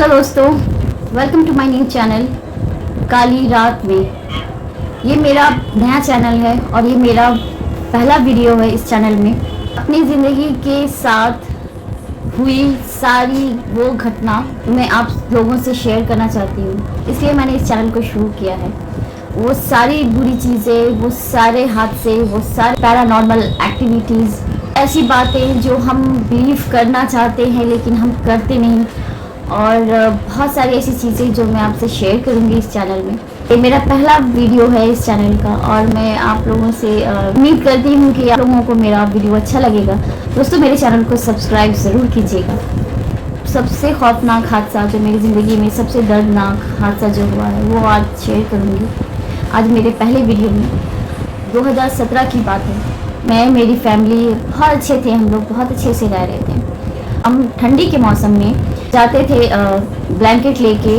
Hello दोस्तों, welcome to my new channel काली रात में। ये मेरा नया चैनल है और ये मेरा पहला वीडियो है इस चैनल में। अपनी ज़िंदगी के साथ हुई सारी वो घटना मैं आप लोगों से शेयर करना चाहती हूँ, इसलिए मैंने इस चैनल को शुरू किया है। वो सारी बुरी चीज़ें, वो सारे हादसे, वो सारे पैरानॉर्मल एक्टिविटीज़, ऐसी बातें जो हम बिलीव करना चाहते हैं लेकिन हम करते नहीं, और बहुत सारी ऐसी चीज़ें जो मैं आपसे शेयर करूँगी इस चैनल में। ये मेरा पहला वीडियो है इस चैनल का और मैं आप लोगों से उम्मीद करती हूँ कि आप लोगों को मेरा वीडियो अच्छा लगेगा। दोस्तों, मेरे चैनल को सब्सक्राइब ज़रूर कीजिएगा। सबसे खौफनाक हादसा जो मेरी ज़िंदगी में, सबसे दर्दनाक हादसा जो हुआ है वो आज शेयर करूँगी। आज मेरे पहले वीडियो में 2017 की बात है। मैं, मेरी फैमिली बहुत अच्छे थे, हम लोग बहुत अच्छे से रह रहे थे। हम ठंडी के मौसम में जाते थे ब्लैंकेट लेके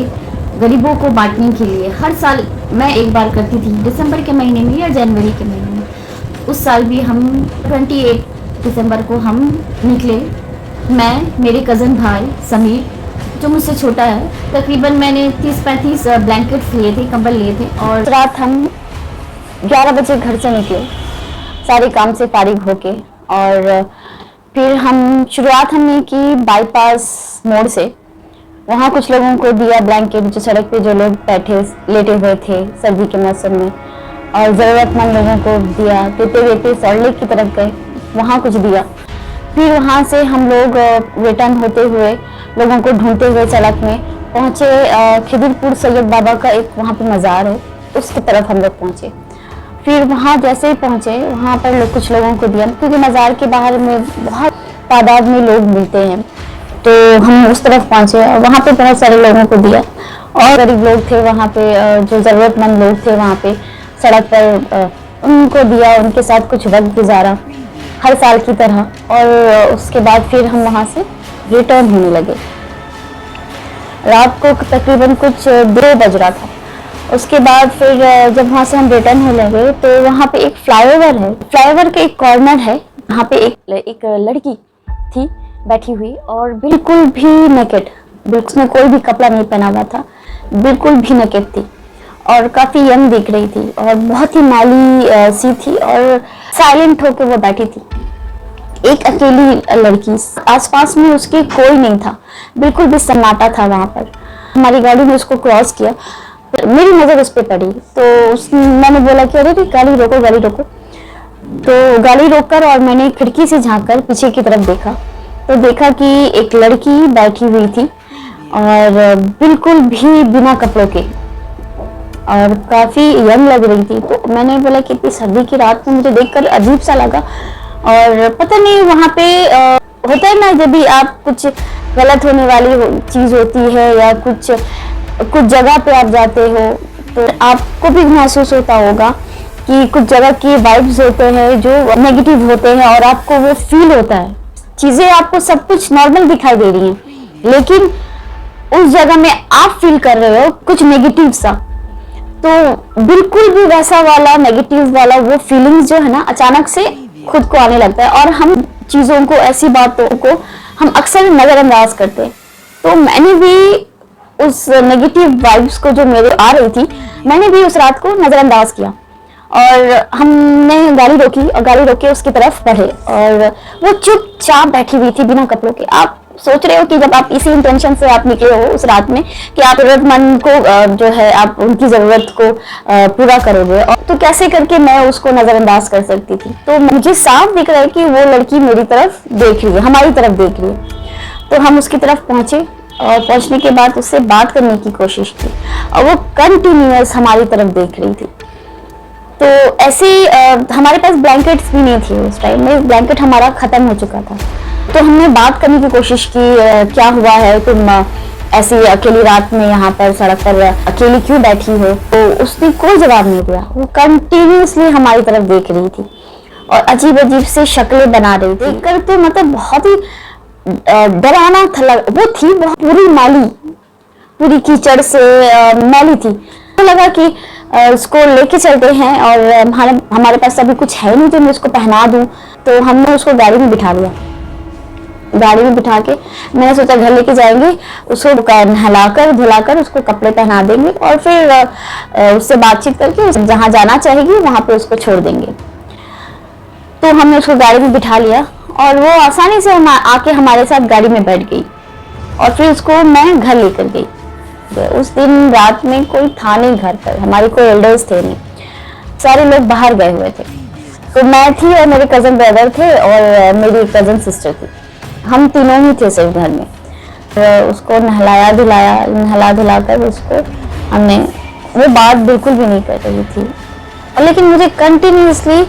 गरीबों को बांटने के लिए। हर साल मैं एक बार करती थी, दिसंबर के महीने में या जनवरी के महीने में। उस साल भी हम 28 दिसंबर को हम निकले। मैं, मेरे कज़न भाई समीर जो मुझसे छोटा है, तकरीबन मैंने 30-35 ब्लैंकेट्स लिए थे, कंबल लिए थे। और रात हम 11 बजे घर से निकले, सारे काम से फारिग होके। और फिर शुरुआत हमने की बाईपास मोड़ से। वहाँ कुछ लोगों को दिया ब्लैंकेट, जो सड़क पे जो लोग लेटे हुए थे सर्दी के मौसम में, और ज़रूरतमंद लोगों को दिया। देते देते सॉल्ट लेक की तरफ गए, वहाँ कुछ दिया। फिर वहाँ से हम लोग रिटर्न होते हुए, लोगों को ढूंढते हुए सड़क में पहुँचे खिदिरपुर सैयद बाबा का एक वहाँ पे मज़ार है, उसकी तरफ हम लोग पहुँचे। फिर वहाँ जैसे ही पहुँचे, वहाँ पर कुछ लोगों को दिया, क्योंकि मज़ार के बाहर में बहुत तादाद में लोग मिलते हैं, तो हम उस तरफ पहुँचे और वहाँ पे बहुत सारे लोगों को दिया। और गरीब लोग थे वहाँ पे, जो ज़रूरतमंद लोग थे वहाँ पे सड़क पर, उनको दिया, उनके साथ कुछ वक्त गुजारा हर साल की तरह। और उसके बाद फिर हम वहाँ से रिटर्न होने लगे। रात को तकरीबन कुछ 2 बज रहा था। उसके बाद फिर जब वहाँ से हम रिटर्न होने लगे तो वहाँ पे एक फ्लाईओवर है, फ्लाईओवर के एक कॉर्नर है, वहाँ पे एक लड़की थी बैठी हुई और बिल्कुल भी नेकेड, उसमें कोई भी कपड़ा नहीं पहना हुआ था, बिल्कुल भी नेकेड थी और काफ़ी यंग दिख रही थी और बहुत ही मैली सी थी और साइलेंट होकर वो बैठी थी, एक अकेली लड़की। आसपास में उसके कोई नहीं था, बिल्कुल भी सन्नाटा था वहाँ पर। हमारी गाड़ी ने उसको क्रॉस किया, मेरी नज़र उस पर पड़ी तो मैंने बोला कि अरे गाड़ी रोको, गाड़ी रोको। तो गाड़ी रोककर और मैंने खिड़की से झांककर पीछे की तरफ देखा तो देखा कि एक लड़की बैठी हुई थी और बिल्कुल भी बिना कपड़ों के और काफ़ी यंग लग रही थी। तो मैंने बोला कि इतनी सर्दी की रात में मुझे देखकर अजीब सा लगा। और पता नहीं, वहाँ पे होता है ना, जब भी आप कुछ गलत होने वाली चीज़ होती है या कुछ जगह पे आप जाते हो तो आपको भी महसूस होता होगा कि कुछ जगह की वाइब्स होते हैं जो नेगेटिव होते हैं और आपको वो फील होता है। चीज़ें आपको सब कुछ नॉर्मल दिखाई दे रही हैं लेकिन उस जगह में आप फील कर रहे हो कुछ नेगेटिव सा। तो बिल्कुल भी वैसा वाला नेगेटिव वाला वो फीलिंग्स जो है ना, अचानक से खुद को आने लगता है और हम चीज़ों को, ऐसी बातों को हम अक्सर नज़रअंदाज करते हैं। तो मैंने भी उस नेगेटिव वाइब्स को जो मेरे आ रही थी, मैंने भी उस रात को नज़रअंदाज किया और हमने गाड़ी रोकी और गाड़ी रोक के उसकी तरफ बढ़े और वो चुपचाप बैठी हुई थी बिना कपड़ों के। आप सोच रहे हो कि जब आप इसी इंटेंशन से आप निकले हो उस रात में कि आप ज़रूरतमंद को जो है आप उनकी ज़रूरत को पूरा करोगे, और तो कैसे करके मैं उसको नज़रअंदाज कर सकती थी। तो मुझे साफ दिख रहा है कि वो लड़की मेरी तरफ देख रही है, हमारी तरफ देख रही है। तो हम उसकी तरफ पहुँचे और पहुँचने के बाद उससे बात करने की कोशिश की और वो कंटिन्यूअस हमारी तरफ देख रही थी। तो ऐसे हमारे पास ब्लैंकेट्स भी नहीं थे उस टाइम में, ब्लैंकेट हमारा ख़त्म हो चुका था। तो हमने बात करने की कोशिश की, क्या हुआ है, तुम ऐसी अकेली रात में यहाँ पर सड़क पर अकेली क्यों बैठी हो। तो उसने कोई जवाब नहीं दिया, वो कंटिन्यूसली हमारी तरफ देख रही थी और अजीब अजीब से शक्लें बना रही थी। देखकर तो मतलब बहुत ही डराना था। वो थी बहुत पूरी मैली, पूरी कीचड़ से मैली थी। तो लगा कि उसको लेके चलते हैं और हमारे पास अभी कुछ है नहीं तो मैं उसको पहना दूं। तो हमने उसको गाड़ी में बिठा लिया। गाड़ी में बिठा के मैंने सोचा घर लेके जाएंगे, उसको नहलाकर धुलाकर उसको कपड़े पहना देंगे और फिर उससे बातचीत करके जहाँ जाना चाहेगी वहाँ पे उसको छोड़ देंगे। तो हमने उसको गाड़ी में बिठा लिया और वो आसानी से आके हमारे साथ गाड़ी में बैठ गई और फिर उसको मैं घर लेकर गई। उस दिन रात में कोई था नहीं घर पर, हमारे कोई एल्डर्स थे नहीं, सारे लोग बाहर गए हुए थे। तो मैं थी और मेरे कजन ब्रदर थे और मेरी कजन सिस्टर थी, हम तीनों ही थे सिर्फ घर में। तो उसको नहला धुला कर उसको हमने, वो बात बिल्कुल भी नहीं कर रही थी, लेकिन मुझे कंटिन्यूसली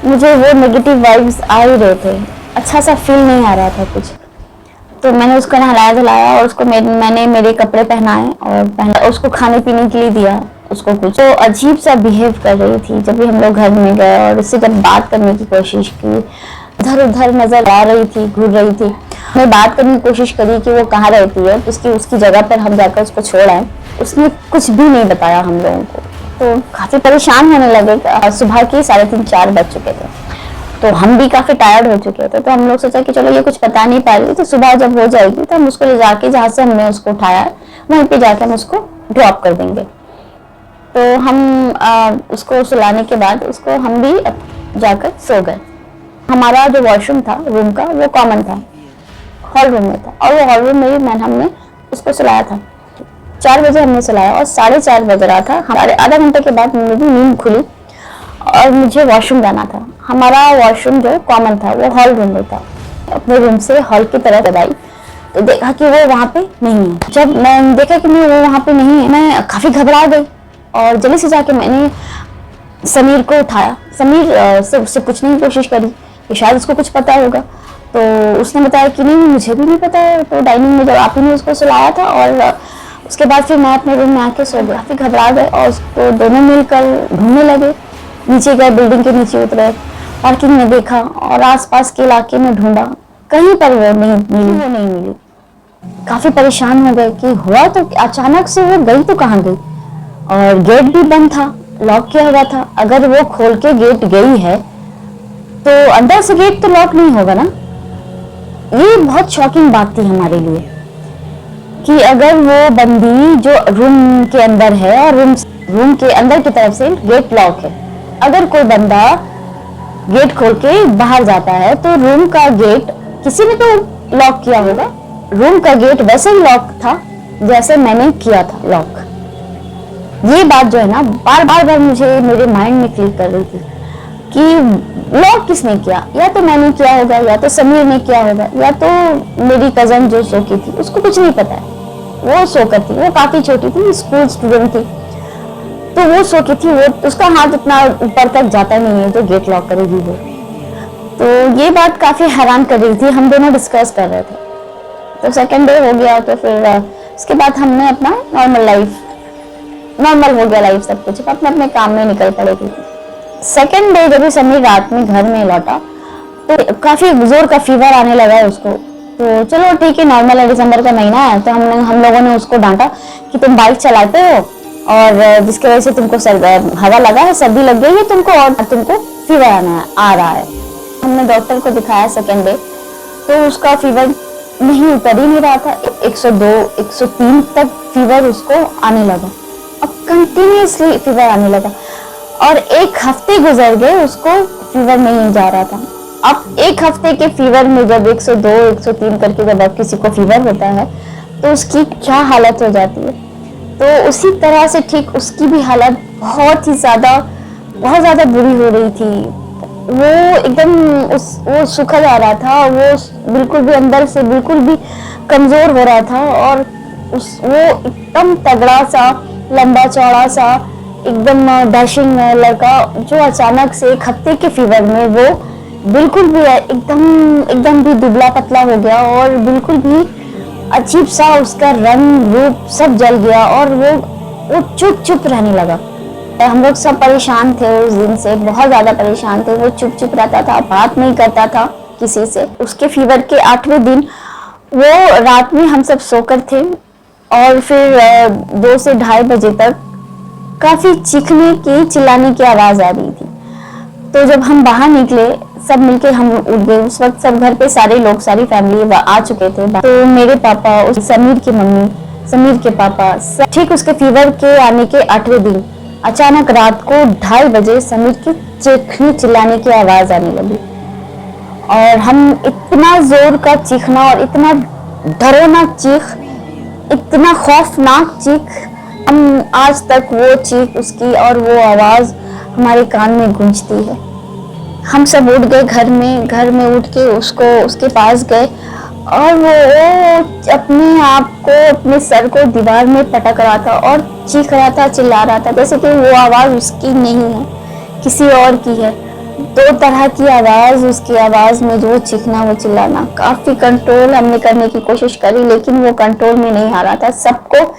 वो नेगेटिव वाइब्स आ ही रहे थे, अच्छा सा फील नहीं आ रहा था कुछ। तो मैंने उसको नहलाया धुलाया और उसको मैंने मेरे कपड़े पहनाए और उसको खाने पीने के लिए दिया। उसको कुछ तो अजीब सा बिहेव कर रही थी। जब भी हम लोग घर में गए और उससे जब बात करने की कोशिश की, इधर उधर नजर आ रही थी, घूर रही थी। हमने बात करने की कोशिश करी कि वो कहाँ रहती है, उसकी जगह पर हम जाकर उसको छोड़ आए। उसने कुछ भी नहीं बताया हम लोगों को, तो काफी परेशान होने लगे। सुबह के 3:30-4 बज चुके थे, तो हम भी काफी टायर्ड हो चुके थे। तो हम लोग सोचा कि चलो ये कुछ पता नहीं पा रही, तो सुबह जब हो जाएगी तो हम उसको ले जाके जहाँ से हमने उसको उठाया वहीं पे जाके हम उसको ड्रॉप कर देंगे। तो हम उसको सुलाने के बाद उसको हम भी जाकर सो गए। हमारा जो वॉशरूम था रूम का वो कॉमन था, हॉल रूम में था, और वो हॉल रूम में ही हमने उसको सुलाया था। 4 बजे हमने सुलाया और 4:30 बज रहा था। हमारे आधा घंटे के बाद मेरी नींद खुली और मुझे वॉशरूम जाना था। हमारा वॉशरूम जो कॉमन था वो हॉल रूम में था। अपने रूम से हॉल की तरफ दबाई तो देखा कि वो वहाँ पे नहीं है। जब मैं देखा कि वो वहाँ पे नहीं है, मैं काफी घबरा गई और जल्दी से जाके मैंने समीर को उठाया। समीर से उससे पूछने की कोशिश करी कि शायद उसको कुछ पता होगा, तो उसने बताया कि नहीं मुझे भी नहीं पता है। तो डाइनिंग में जब आप ही ने उसको सुलाया था और उसके बाद फिर मैं अपने रूम में आके सो गया। काफी घबरा गए और उसको दोनों मिलकर ढूंढने लगे। नीचे गए, बिल्डिंग के नीचे उतरे, पार्किंग में देखा और आसपास के इलाके में ढूंढा, कहीं पर वो नहीं मिली। काफी परेशान हो गए कि हुआ तो अचानक से वो गई तो कहाँ गई, और गेट भी बंद था, लॉक किया हुआ था। अगर वो खोल के गेट गई है तो अंदर से गेट तो लॉक नहीं होगा ना। ये बहुत शॉकिंग बात थी हमारे लिए कि अगर वो बंदी जो रूम के अंदर है और रूम के अंदर की तरफ से गेट लॉक है, अगर कोई बंदा गेट खोल के बाहर जाता है तो रूम का गेट किसी ने तो लॉक किया होगा। रूम का गेट वैसे ही लॉक था जैसे मैंने किया था लॉक। ये बात जो है ना बार बार मुझे मेरे माइंड में क्लिक कर रही थी कि लॉक किसने किया, या तो मैंने किया होगा, या तो समीर ने किया होगा, या तो मेरी कजन जो सो की थी उसको कुछ नहीं पता है। वो सोकर थी, वो काफी छोटी थी, स्कूल स्टूडेंट थी, तो वो सो की थी। वो उसका हाथ इतना ऊपर तक जाता नहीं है जो गेट लॉक करेगी वो। तो ये बात काफी हैरान कर रही थी। हम दोनों डिस्कस कर रहे थे। तो सेकंड डे हो गया, तो फिर उसके बाद हमने अपना नॉर्मल हो गया लाइफ, सब कुछ अपने अपने काम में निकल पड़े थे। सेकंड डे जब समीर रात में घर में लौटा तो काफी जोर का फीवर आने लगा है उसको। तो चलो ठीक है, नॉर्मल है, दिसंबर का महीना है। तो हम लोगों ने उसको डांटा कि तुम बाइक चलाते हो और जिसकी वजह से तुमको हवा लगा है, सर्दी लग गई है तुमको, और तुमको फीवर आ रहा है। हमने डॉक्टर को दिखाया सेकंड डे, तो उसका फीवर नहीं उतर ही नहीं रहा था। 102 103 तक फीवर उसको आने लगा, अब कंटिन्यूसली फीवर आने लगा, और 1 हफ्ते गुजर गए उसको फीवर नहीं जा रहा था। अब 1 हफ्ते के फीवर में जब 102 103 करके जब अब किसी को फीवर होता है तो उसकी क्या हालत हो जाती है। तो उसी तरह से ठीक उसकी भी हालत बहुत ज्यादा बुरी हो रही थी। वो एकदम वो सूखा जा रहा था, वो बिल्कुल भी अंदर से बिल्कुल भी कमजोर हो रहा था, और वो एकदम तगड़ा सा, लंबा चौड़ा सा, एकदम डैशिंग लड़का जो अचानक से 1 हफ्ते के फीवर में वो बिल्कुल भी एकदम भी दुबला पतला हो गया, और बिल्कुल भी अजीब सा उसका रंग रूप सब जल गया, और वो चुप रहने लगा। हम लोग सब परेशान थे उस दिन से, बहुत ज्यादा परेशान थे। वो चुप रहता था, बात नहीं करता था किसी से। उसके फीवर के 8वें दिन वो रात में हम सब सोकर थे, और फिर 2 से 2:30 बजे तक काफी चीखने की चिल्लाने की आवाज आ रही थी। तो जब हम बाहर निकले, सब मिलके हम उठ गए। उस वक्त सब घर पे सारे लोग, सारी फैमिली आ चुके थे। तो मेरे पापा, उस समीर की मम्मी, समीर के पापा, ठीक उसके फीवर के आने के 8वें दिन अचानक रात को 2:30 बजे समीर की चीखने चिल्लाने की आवाज आने लगी। और हम इतना जोर का चीखना और इतना डरावना चीख, इतना खौफनाक चीख, हम आज तक वो चीख उसकी और वो आवाज हमारे कान में गूंजती है। हम सब उठ गए घर में उठ के उसके पास गए और वो अपने आप को, अपने सर को दीवार में पटक रहा था और चीख रहा था, चिल्ला रहा था, जैसे कि वो आवाज उसकी नहीं है, किसी और की है। 2 तरह की आवाज, उसकी आवाज में जो चीखना, वो चिल्लाना। काफी कंट्रोल हमने करने की कोशिश करी, लेकिन वो कंट्रोल में नहीं आ रहा था। सबको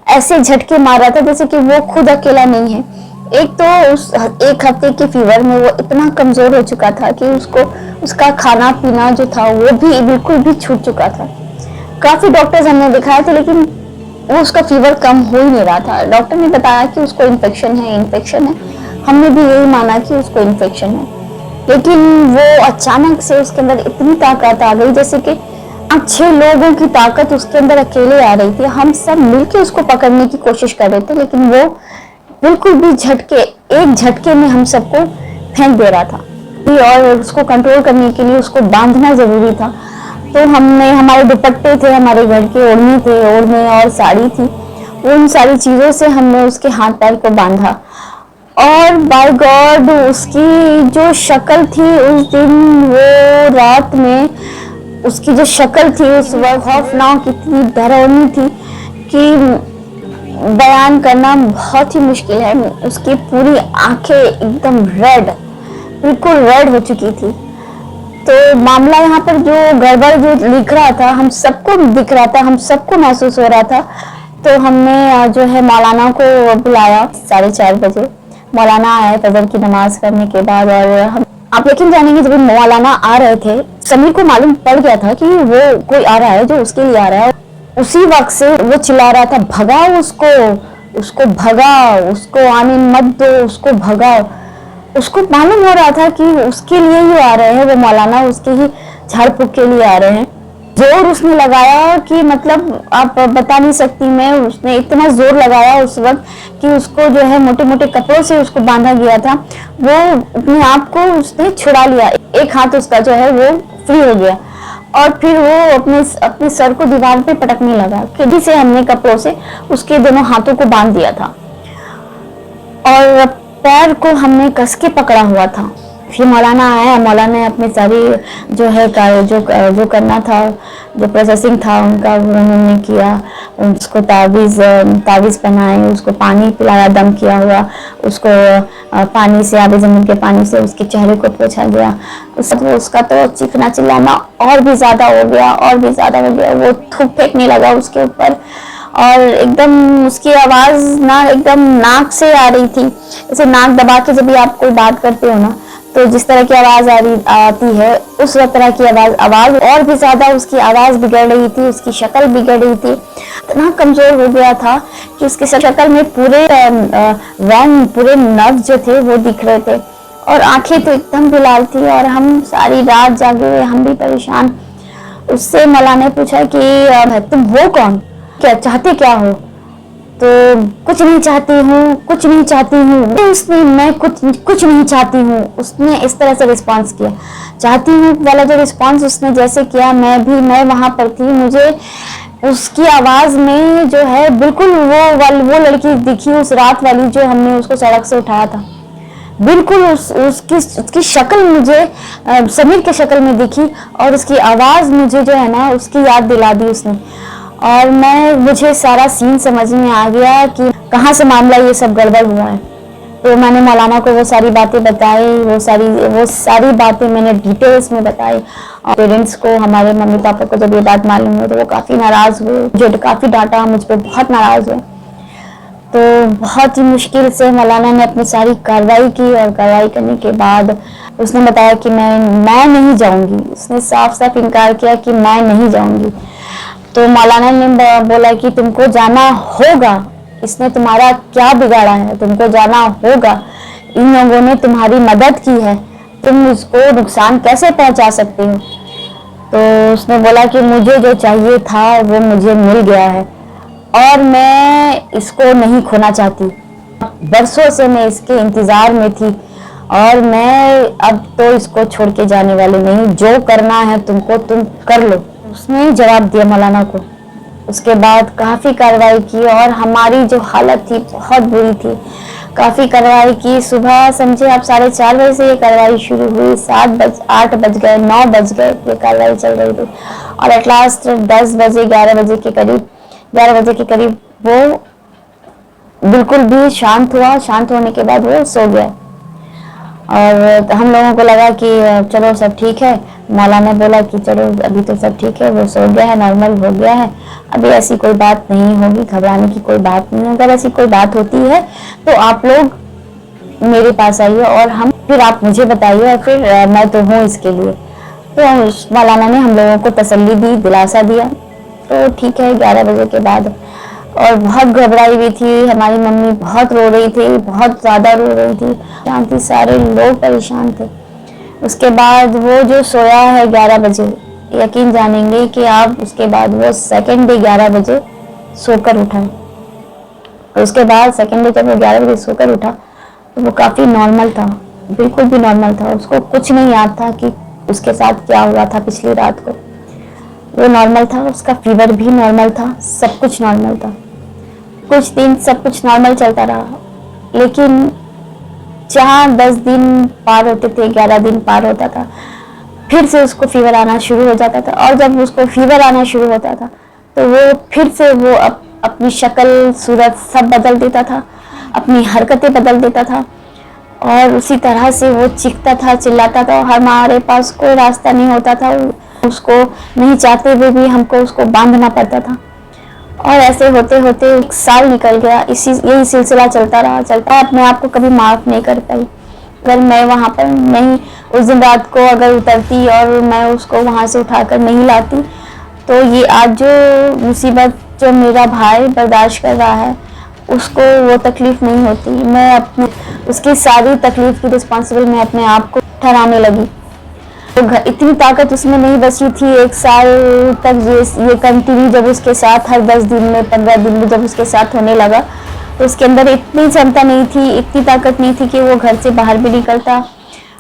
ऐसे झटके मार रहा था जैसे कि वो खुद अकेला नहीं है। एक तो उस 1 हफ्ते के फीवर में वो इतना कमजोर हो चुका था कि उसका खाना पीना जो था वो भी बिल्कुल भी छूट चुका था। काफी डॉक्टर्स हमने दिखाए थे, लेकिन वो उसका फीवर कम हो ही नहीं रहा था। डॉक्टर ने बताया कि उसको इन्फेक्शन है। हमने भी यही माना कि उसको इन्फेक्शन है, लेकिन वो अचानक से उसके अंदर इतनी ताकत आ गई, जैसे कि 6 लोगों की ताकत उसके अंदर अकेले आ रही थी। हम सब मिलके उसको पकड़ने की कोशिश कर रहे थे, लेकिन वो बिल्कुल भी एक झटके में हम सबको फेंक दे रहा था। और उसको कंट्रोल करने के लिए उसको बांधना जरूरी था। तो हमने, हमारे दुपट्टे थे, हमारे घर के ओढ़ने और साड़ी थी, उन सारी चीजों से हमने उसके हाथ पैर को बांधा। और बाय गॉड, उसकी जो शक्ल थी उस दिन, वो रात में उसकी जो शक्ल थी उस वक्त खौफनाक, इतनी डरावनी थी कि बयान करना बहुत ही मुश्किल है। उसकी पूरी आंखें एकदम बिल्कुल रेड हो चुकी थी। तो मामला यहाँ पर जो गड़बड़ जो लिख रहा था, हम सबको दिख रहा था, हम सबको महसूस हो रहा था। तो हमने जो है मौलाना को बुलाया 4:30 बजे। मौलाना आए फजर की नमाज करने के बाद, और आप यकीन जानेंगे जब मौलाना आ रहे थे, समीर को मालूम पड़ गया था कि वो कोई आ रहा है जो उसके लिए आ रहा है। उसी वक्त से वो चिल्ला रहा था, भगाओ उसको भगाओ, उसको आने मत दो, उसको भगाओ। उसको मालूम हो रहा था कि उसके लिए ही आ रहे हैं, वो मौलाना उसके ही झाड़ फूक के लिए आ रहे हैं। जोर उसने लगाया कि मतलब आप बता नहीं सकती मैं, उसने इतना जोर लगाया उस वक्त कि उसको जो है मोटे मोटे कपड़ों से उसको बांधा गया था, वो अपने आप को उसने छुड़ा लिया। एक हाथ उसका जो है वो फ्री हो गया और फिर वो अपने सर को दीवार पे पटकने लगा। खिड़की से हमने कपड़ों से उसके दोनों हाथों को बांध दिया था और पैर को हमने कस के पकड़ा हुआ था। फिर मौलाना आया, मौलाना ने अपने सारी जो है जो करना था, जो प्रोसेसिंग था उनका उन्होंने किया। उसको तावीज़ पहनाए, उसको पानी पिलाया दम किया हुआ, उसको पानी से, आबे ज़मीन के पानी से उसके चेहरे को पोंछा गया। उसका तो चीखना चिल्लाना और भी ज़्यादा हो गया। वो थूक फेंकने लगा उसके ऊपर और एकदम उसकी आवाज़ ना एकदम नाक से आ रही थी, जैसे नाक दबा के जब भी आप कोई बात करते हो ना, तो जिस तरह की आवाज आती है, उस तरह की आवाज और भी ज्यादा उसकी आवाज बिगड़ रही थी, उसकी शक्ल बिगड़ रही थी। इतना कमजोर हो गया था कि उसकी शक्ल में पूरे नर्व जो थे वो दिख रहे थे और आंखें तो एकदम भी लाल थी। और हम सारी रात जागे हुए, हम भी परेशान। उससे मौलाना ने पूछा कि तुम हो कौन, क्या चाहते क्या हो? तो कुछ नहीं चाहती हूँ। मैं कुछ नहीं चाहती हूँ, उसने इस तरह से रिस्पांस किया। चाहती हूँ वाला जो रिस्पांस उसने जैसे किया, मैं वहां पर थी, मुझे उसकी आवाज में जो है बिल्कुल वो लड़की दिखी उस रात वाली, जो हमने उसको सड़क से उठाया था। बिल्कुल उसकी शक्ल मुझे समीर के शक्ल में दिखी और उसकी आवाज मुझे जो है ना उसकी याद दिला दी उसने। और मुझे सारा सीन समझ में आ गया कि कहाँ से मामला ये सब गड़बड़ हुआ है। तो मैंने मौलाना को वो सारी बातें बताई, वो सारी बातें मैंने डिटेल्स में बताई। और पेरेंट्स को, हमारे मम्मी पापा को जब ये बात मालूम हुई तो वो काफ़ी नाराज़ हुए, जो काफ़ी डांटा, मुझ पर बहुत नाराज़ हुए। तो बहुत ही मुश्किल से मौलाना ने अपनी सारी कार्रवाई की और कार्रवाई करने के बाद उसने बताया कि मैं नहीं जाऊँगी। उसने साफ साफ इनकार किया कि मैं नहीं जाऊँगी। तो मौलाना ने बोला कि तुमको जाना होगा, इसने तुम्हारा क्या बिगाड़ा है, तुमको जाना होगा, इन लोगों ने तुम्हारी मदद की है, तुम उसको नुकसान कैसे पहुंचा सकते हो। तो उसने बोला कि मुझे जो चाहिए था वो मुझे मिल गया है और मैं इसको नहीं खोना चाहती। बरसों से मैं इसके इंतजार में थी और मैं अब तो इसको छोड़ के जाने वाली नहीं, जो करना है तुमको तुम कर लो। उसने जवाब दिया मौलाना को। उसके बाद काफ़ी कार्रवाई की और हमारी जो हालत थी बहुत बुरी थी। काफ़ी कार्रवाई की, सुबह समझे आप 4:30 बजे से ये कार्रवाई शुरू हुई, 8 बज गए, 9 बज गए, ये कार्रवाई चल रही थी और एट लास्ट 10 बजे 11 बजे के करीब वो बिल्कुल भी शांत हुआ। शांत होने के बाद वो सो गया और हम लोगों को लगा कि चलो सब ठीक है। मौलाना ने बोला कि चलो अभी तो सब ठीक है, वो सो गया है, नॉर्मल हो गया है, अभी ऐसी कोई बात नहीं होगी, घबराने की कोई बात नहीं है। अगर ऐसी कोई बात होती है तो आप लोग मेरे पास आइए और हम फिर आप मुझे बताइए और फिर मैं तो हूँ इसके लिए। तो मौलाना ने हम लोगों को तसल्ली दी, दिलासा दिया। तो ठीक है, 11 बजे के बाद और बहुत घबराई हुई थी हमारी मम्मी, बहुत रो रही थी, बहुत ज़्यादा रो रही थी, शांति, सारे लोग परेशान थे। उसके बाद वो जो सोया है 11 बजे, यकीन जानेंगे कि आप, उसके बाद वो सेकेंड डे 11 बजे सोकर उठा। उसके बाद सेकेंड डे जब वो 11 बजे सोकर उठा तो वो काफ़ी नॉर्मल था, बिल्कुल भी नॉर्मल था। उसको कुछ नहीं याद था कि उसके साथ क्या हुआ था पिछली रात को। वो नॉर्मल था, उसका फीवर भी नॉर्मल था, सब कुछ नॉर्मल था। कुछ दिन सब कुछ नॉर्मल चलता रहा, लेकिन जहाँ 10 दिन पार होते थे, 11 दिन पार होता था, फिर से उसको फीवर आना शुरू हो जाता था। और जब उसको फीवर आना शुरू होता था तो वो फिर से वो अपनी शक्ल, सूरत सब बदल देता था, अपनी हरकतें बदल देता था और उसी तरह से वो चीखता था, चिल्लाता था। हमारे पास कोई रास्ता नहीं होता था, उसको नहीं चाहते हुए भी हमको उसको बांधना पड़ता था। और ऐसे होते होते 1 साल निकल गया, यही सिलसिला चलता रहा। अपने आप को कभी माफ नहीं कर पाई। अगर मैं वहाँ पर नहीं, उस दिन रात को अगर उतरती और मैं उसको वहाँ से उठाकर नहीं लाती तो ये आज जो मुसीबत जो मेरा भाई बर्दाश्त कर रहा है उसको वो तकलीफ नहीं होती। मैं अपने उसकी सारी तकलीफ की रिस्पॉन्सिबल मैं अपने आप को ठहराने लगी। तो इतनी ताकत उसमें नहीं बची थी 1 साल तक ये कंटिन्यू जब उसके साथ हर 10 दिन में, 15 दिन में जब उसके साथ होने लगा तो उसके अंदर इतनी क्षमता नहीं थी, इतनी ताकत नहीं थी कि वो घर से बाहर भी निकलता।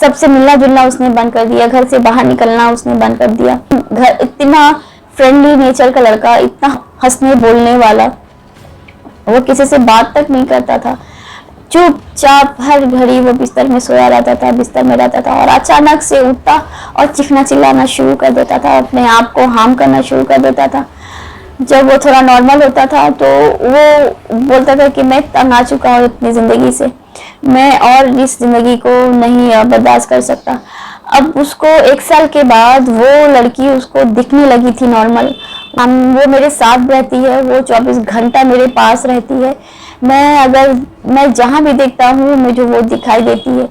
सबसे मिलना जुलना उसने बंद कर दिया, घर से बाहर निकलना उसने बंद कर दिया। घर, इतना फ्रेंडली नेचर का लड़का, इतना हंसने बोलने वाला, वो किसी से बात तक नहीं करता था, चुपचाप हर घड़ी वो बिस्तर में सोया रहता था, बिस्तर में रहता था। और अचानक से उठता और चीखना चिल्लाना शुरू कर देता था, अपने आप को हार्म करना शुरू कर देता था। जब वो थोड़ा नॉर्मल होता था तो वो बोलता था कि मैं तंग आ चुका हूँ अपनी ज़िंदगी से, मैं और इस ज़िंदगी को नहीं बर्दाश्त कर सकता। अब उसको 1 साल के बाद वो लड़की उसको दिखने लगी थी नॉर्मल। वो मेरे साथ रहती है, वो 24 घंटा मेरे पास रहती है। मैं जहाँ भी देखता हूँ मुझे वो दिखाई देती है।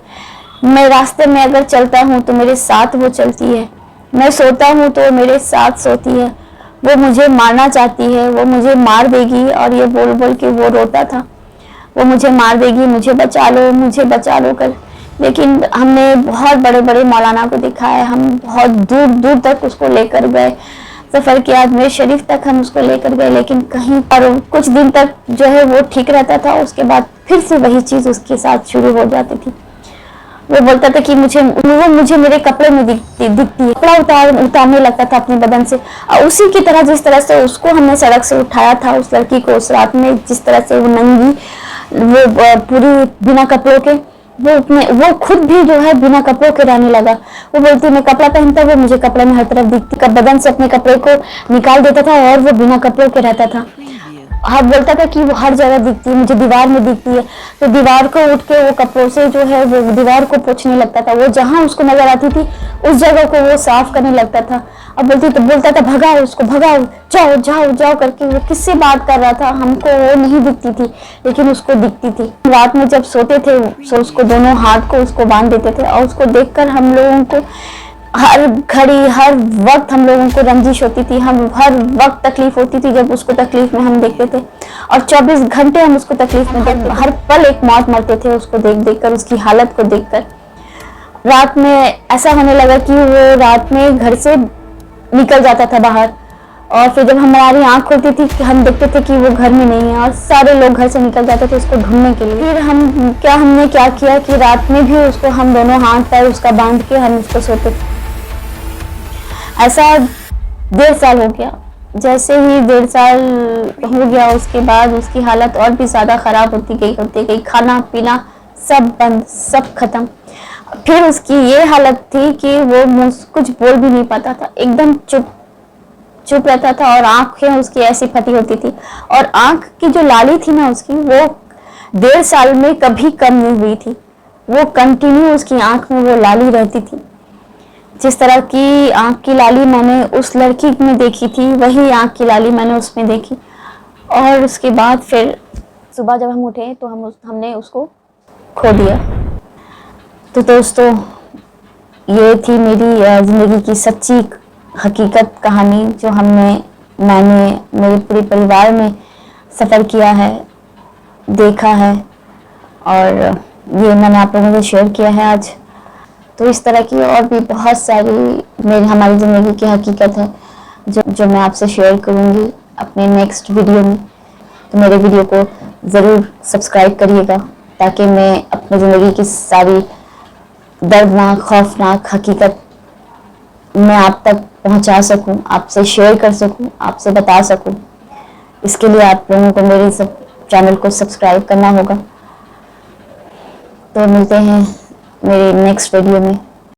मैं रास्ते में अगर चलता हूँ तो मेरे साथ वो चलती है, मैं सोता हूँ तो मेरे साथ सोती है। वो मुझे मारना चाहती है, वो मुझे मार देगी और ये बोल बोल के वो रोता था, वो मुझे मार देगी, मुझे बचा लो, मुझे बचा लो कर। लेकिन हमने बहुत बड़े बड़े मौलाना को दिखाया, हम बहुत दूर दूर तक उसको लेकर गए, सफ़र किया, अजमेर शरीफ तक हम उसको लेकर गए, लेकिन कहीं पर कुछ दिन तक जो है वो ठीक रहता था। उसके बाद फिर से वही चीज़ उसके साथ शुरू हो जाती थी। वो बोलता था कि मुझे मेरे कपड़े में दिखती है, कपड़ा उतारने लगता था अपने बदन से। और उसी की तरह जिस तरह से उसको हमने सड़क से उठाया था, उस लड़की को उस रात में, जिस तरह से वो नंगी, वो पूरी बिना कपड़ों के, वो खुद भी जो है बिना कपड़ों के रहने लगा। वो बोलती मैं कपड़ा पहनता, वो मुझे कपड़े में हर तरफ दिखती, बदन से अपने कपड़े को निकाल देता था और वो बिना कपड़ों के रहता था। हाँ, बोलता था कि वो हर जगह दिखती है, मुझे दीवार में दिखती है। तो दीवार को उठ के वो कपड़ों से जो है वो दीवार को पोंछने लगता था। वो जहाँ उसको नजर आती थी उस जगह को वो साफ करने लगता था। अब बोलता था भगाओ उसको, भगाओ, जाओ जाओ जाओ करके। वो किससे बात कर रहा था हमको वो नहीं दिखती थी, लेकिन उसको दिखती थी। रात में जब सोते थे तो उसको दोनों हाथ को उसको बांध देते थे और उसको देखकर हर घड़ी हर वक्त हम लोगों को रंजिश होती थी, हम हर वक्त तकलीफ होती थी जब उसको तकलीफ में हम देखते थे, और 24 घंटे हम उसको तकलीफ में देखते, हर पल एक मौत मरते थे उसको देख देख कर, उसकी हालत को देखकर। रात में ऐसा होने लगा कि वो रात में घर से निकल जाता था बाहर, और फिर जब हमारी आंख खुलती थी कि हम देखते थे कि वो घर में नहीं है, और सारे लोग घर से निकल जाते थे उसको ढूंढने के लिए। फिर हमने क्या किया कि रात में भी उसको हम दोनों हाथ पैर उसका बांध के हम उसको सोते थे। ऐसा 1.5 साल हो गया। जैसे ही 1.5 साल हो गया उसके बाद उसकी हालत और भी ज़्यादा ख़राब होती गई, खाना पीना सब बंद, सब खत्म। फिर उसकी ये हालत थी कि वो कुछ बोल भी नहीं पाता था, एकदम चुप रहता था, और आंखें उसकी ऐसी फटी होती थी, और आंख की जो लाली थी ना उसकी, वो 1.5 साल में कभी कम नहीं हुई थी। वो कंटिन्यू उसकी आंख में वो लाली रहती थी। जिस तरह की आंख की लाली मैंने उस लड़की में देखी थी, वही आंख की लाली मैंने उसमें देखी। और उसके बाद फिर सुबह जब हम उठे तो हमने उसको खो दिया। तो दोस्तों, ये थी मेरी ज़िंदगी की सच्ची हकीकत कहानी, जो मैंने मेरे पूरे परिवार में सफ़र किया है, देखा है, और ये मैंने आप लोगों से शेयर किया है आज। तो इस तरह की और भी बहुत सारी हमारी ज़िंदगी की हकीकत है जो मैं आपसे शेयर करूँगी अपने नेक्स्ट वीडियो में। तो मेरे वीडियो को ज़रूर सब्सक्राइब करिएगा, ताकि मैं अपनी ज़िंदगी की सारी दर्दनाक खौफनाक हकीकत मैं आप तक पहुंचा सकूं, आपसे शेयर कर सकूं, आपसे बता सकूं। इसके लिए आप लोगों को मेरे सब चैनल को सब्सक्राइब करना होगा। तो मिलते हैं मेरे नेक्स्ट वीडियो में।